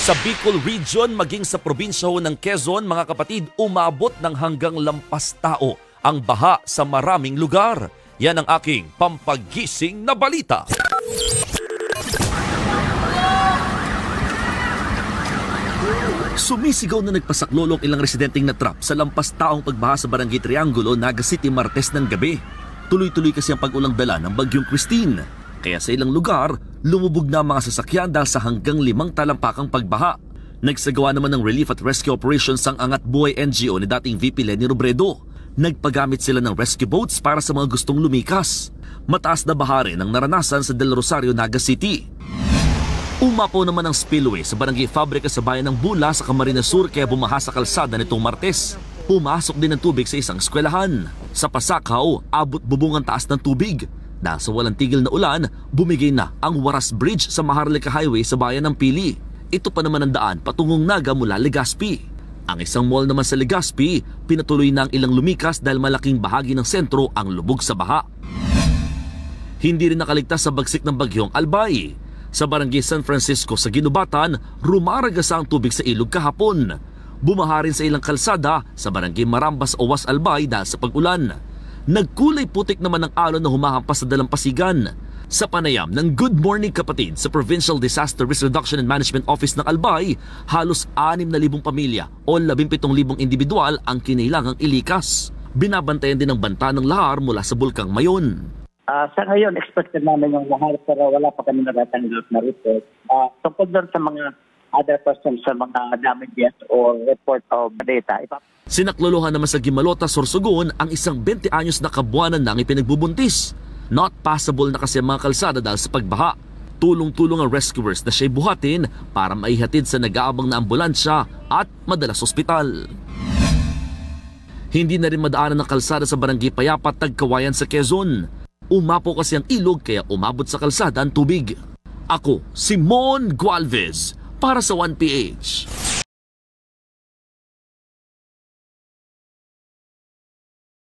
Sa Bicol Region maging sa probinsya ho ng Quezon, mga kapatid, umabot ng hanggang lampas tao ang baha sa maraming lugar. Yan ang aking pampagising na balita. Sumisigaw na nagpasaklolong ilang residenteng natrap sa lampas taong pagbaha sa Barangay Triangulo, Naga City, Martes ng gabi. Tuloy-tuloy kasi ang pag-ulang dala ng Bagyong Christine. Kaya sa ilang lugar, lumubog na mga sasakyan dahil sa hanggang 5 talampakang pagbaha. Nagsagawa naman ng relief at rescue operations ang Angat Buhay NGO ni dating VP Lenny Robredo. Nagpagamit sila ng rescue boats para sa mga gustong lumikas. Mataas na baha rin ang naranasan sa Del Rosario, Naga City. Umapo naman ang spillway sa Barangay Fabrica sa bayan ng Bula sa Camarines Sur kaya bumaha sa kalsada nitong Martes. Pumasok din ang tubig sa isang eskwelahan. Sa Pasakaw, abot bubong ang taas ng tubig. Dahil sa walang tigil na ulan, bumigay na ang Waras Bridge sa Maharlika Highway sa bayan ng Pili. Ito pa naman ang daan patungong Naga mula Legazpi. Ang isang mall naman sa Legazpi, pinatuloy na ang ilang lumikas dahil malaking bahagi ng sentro ang lubog sa baha. Hindi rin nakaligtas sa bagsik ng bagyong Albay. Sa Barangay San Francisco sa Ginubatan, rumaragasa ang tubig sa ilog kahapon. Bumaha rin sa ilang kalsada sa Barangay Marambas, Owas, Albay dahil sa pag-ulan. Nagkulay putik naman ang alon na humahampas sa Dalampasigan. Sa panayam ng Good Morning Kapatid sa Provincial Disaster Risk Reduction and Management Office ng Albay, halos 6,000 pamilya o 17,000 individual ang kinailangang ilikas. Binabantayan din ang banta ng lahar mula sa Bulkang Mayon. Sa ngayon, expected namin yung lahar pero wala pa kami natatanggap na report. Tungkol doon sa mga other persons sa mga damages or report of data. Sinakluluhan naman sa Gimalota, Sorsogon ang isang 20 anyos na kabuanan nang ipinagbubuntis. Not passable na kasi ang mga kalsada dahil sa pagbaha. Tulong-tulong ang rescuers na siya'y buhatin para maihatid sa nag-aabang na ambulansya at madalas ospital. Hindi na rin madaanan ng kalsada sa Barangay Payapat, Tagkawayan sa Quezon. Umapo kasi ang ilog kaya umabot sa kalsada ang tubig. Ako, si Mon Gualvez para sa 1PH.